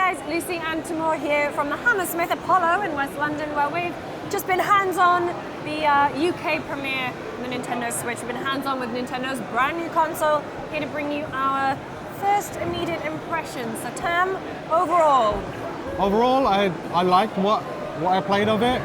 guys, Lucy and Tamoor here from the Hammersmith Apollo in West London, where we've just been hands-on the UK premiere of the Nintendo Switch. We've been hands-on with Nintendo's brand new console, here to bring you our first immediate impressions. So Tam, overall? Overall, I liked what I played of it.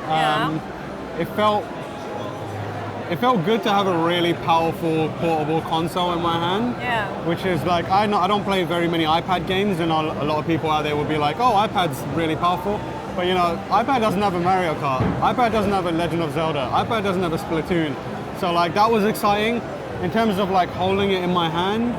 It felt good to have a really powerful portable console in my hand. Yeah. Which is like, I don't play very many iPad games, and a lot of people out there will be like, oh, iPad's really powerful. But you know, iPad doesn't have a Mario Kart. iPad doesn't have a Legend of Zelda. iPad doesn't have a Platoon. So like, that was exciting. In terms of like holding it in my hand,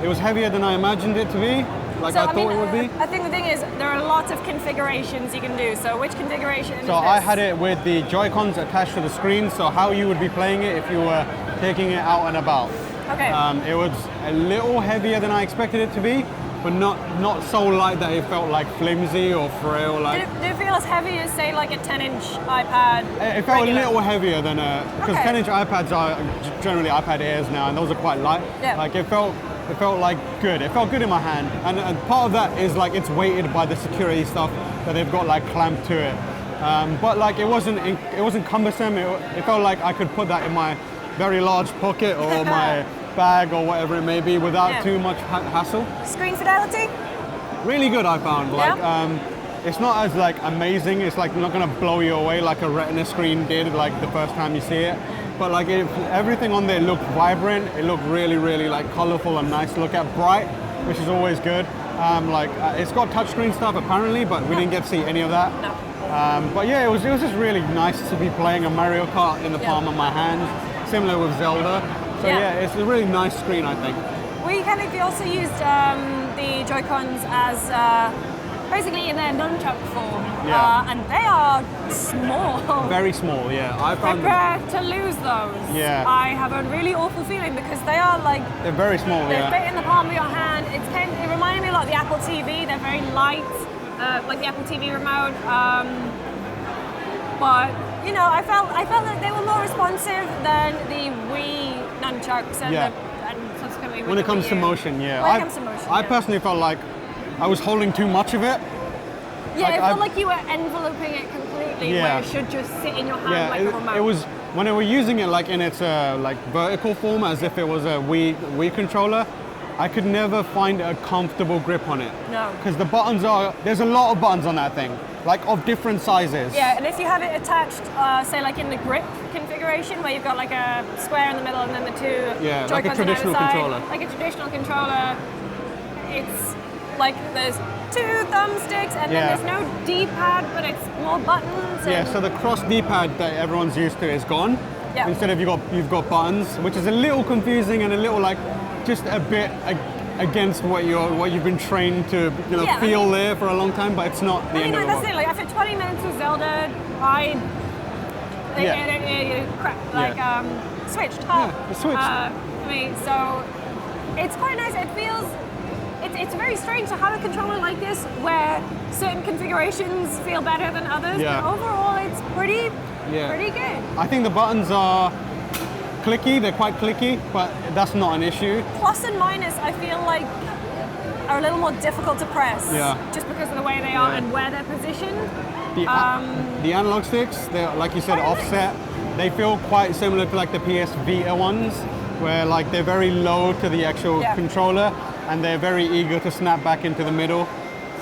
it was heavier than I imagined it to be. Like I thought it would be. I think the thing is, there are lots of configurations you can do. So which configuration is this? So I had it with the Joy-Cons attached to the screen, so how you would be playing it if you were taking it out and about. Okay. It was a little heavier than I expected it to be, but not so light that it felt like flimsy or frail. Like. Did it feel as heavy as, say, like a 10-inch iPad? It felt a little heavier than because 10-inch iPads are generally iPad Airs now, and those are quite light. Yeah. Like it felt like good. It felt good in my hand, and part of that is like it's weighted by the security stuff that they've got like clamped to it. But like it wasn't cumbersome. It felt like I could put that in my very large pocket or my bag or whatever it may be without too much hassle. Screen fidelity? Really good, I found. Like it's not as like amazing. It's like not gonna blow you away like a Retina screen did like the first time you see it. But like everything on there looked vibrant. It looked really, really like colorful and nice to look at, bright, which is always good. It's got touchscreen stuff apparently, but we didn't get to see any of that. No. But yeah, it was just really nice to be playing a Mario Kart in the palm of my hand, similar with Zelda. So yeah, it's a really nice screen, I think. We kind of also used the Joy-Cons as basically in their nunchuck form, and they are small. Very small, yeah. Prepare to lose those. Yeah. I have a really awful feeling because they are like... They're very small, they fit in the palm of your hand. It reminded me a lot of the Apple TV. They're very light, like the Apple TV remote. But, you know, I felt that they were more responsive than the Wii Nunchuks and subsequently when it comes to motion, I personally felt like I was holding too much of it. Yeah, like, it felt like you were enveloping it completely, where it should just sit in your hand like a remote. It was when I were using it like in its like vertical form, as if it was a Wii controller. I could never find a comfortable grip on it. No. Because the buttons there's a lot of buttons on that thing, like of different sizes. Yeah, and if you have it attached, say like in the grip configuration, where you've got like a square in the middle and then the two Joy-Cons like a traditional on either side, controller. like a traditional controller, it's like there's two thumbsticks and then there's no D-pad, but it's more buttons. So the cross D-pad that everyone's used to is gone. Yeah. Instead of you've got buttons, which is a little confusing and a little like just a bit against what you've been trained to feel there for a long time, but it's not the end of the world. That's it. Like after 20 minutes with Zelda, switched. Switched. So it's quite nice. It feels. It's very strange to have a controller like this where certain configurations feel better than others, but overall it's pretty good. I think the buttons are clicky, they're quite clicky, but that's not an issue. Plus and minus, I feel like, are a little more difficult to press, just because of the way they are and where they're positioned. The analog sticks, they're, like you said, offset. They feel quite similar to like the PS Vita ones, where like they're very low to the actual controller, and they're very eager to snap back into the middle.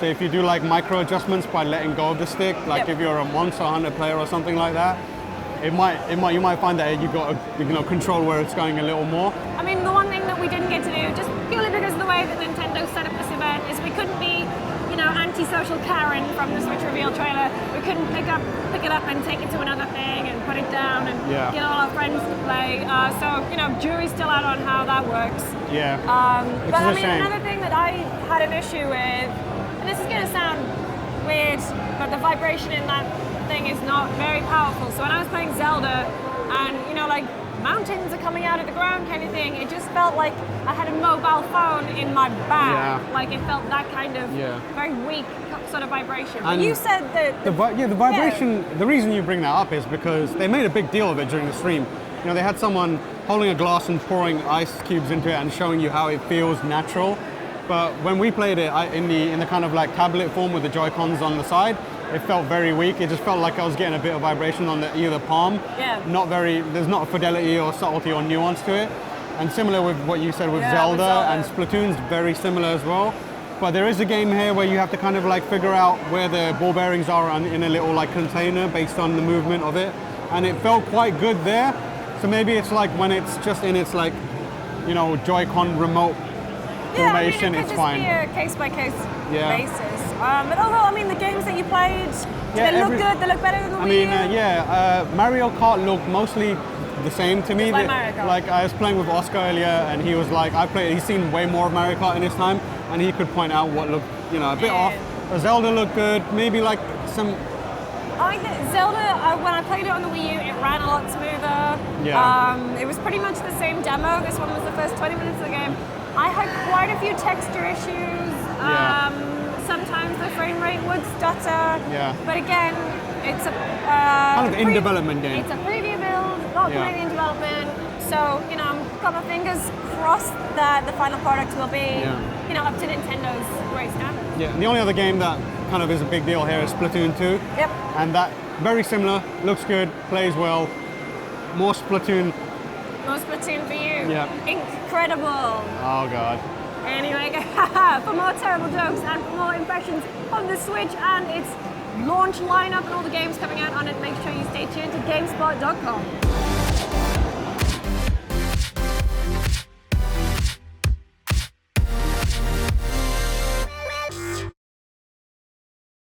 So if you do like micro adjustments by letting go of the stick, like if you're a Monster Hunter player or something like that, you might find that you got to control where it's going a little more. I mean, the one thing that we didn't get to do, just purely because of the way that Nintendo set up this event, is we couldn't be, antisocial Karen from the Switch reveal trailer. We couldn't pick it up and take it to another thing and put it down and get all our friends to play. So jury's still out on how that works. Yeah. But I mean, another thing that I had an issue with, and this is going to sound weird, but the vibration in that thing is not very powerful. So when I was playing Zelda, and like mountains are coming out of the ground kind of thing, it just felt like I had a mobile phone in my bag. Like it felt that kind of very weak sort of vibration. But you said that the vibration. The reason you bring that up is because they made a big deal of it during the stream. They had someone holding a glass and pouring ice cubes into it and showing you how it feels natural. But when we played it in the kind of like tablet form with the Joy-Cons on the side, it felt very weak. It just felt like I was getting a bit of vibration on either palm. Yeah. There's not fidelity or subtlety or nuance to it. And similar with what you said with Zelda, and Splatoon's very similar as well. But there is a game here where you have to kind of like figure out where the ball bearings are in a little like container based on the movement of it. And it felt quite good there. So maybe it's like when it's just in its like, you know, Joy-Con remote formation, it it's fine. Be a case-by-case basis. But overall, I mean, the games that you played, they look good, they look better than the Wii U? Mario Kart looked mostly the same to me. Like I was playing with Oscar earlier, and he was like, he's seen way more of Mario Kart in his time, and he could point out what looked, you know, a bit off. But Zelda looked good, maybe like some... I think that Zelda, when I played it on the Wii U, it ran a lot smoother. It was pretty much the same demo. This one was the first 20 minutes of the game. I had quite a few texture issues. Sometimes the frame rate would stutter. But again, it's a kind of in development game. It's a preview build, not completely in development. So, you know, I've got my fingers crossed that the final product will be, you know, up to Nintendo's great standards. Yeah, and the only other game that kind of is a big deal here is Platoon 2. Yep. And that, very similar, looks good, plays well. More Splatoon. More Splatoon for you. Yeah. Incredible. Oh, God. Anyway, for more terrible jokes and for more impressions of the Switch and its launch lineup and all the games coming out on it, make sure you stay tuned to GameSpot.com.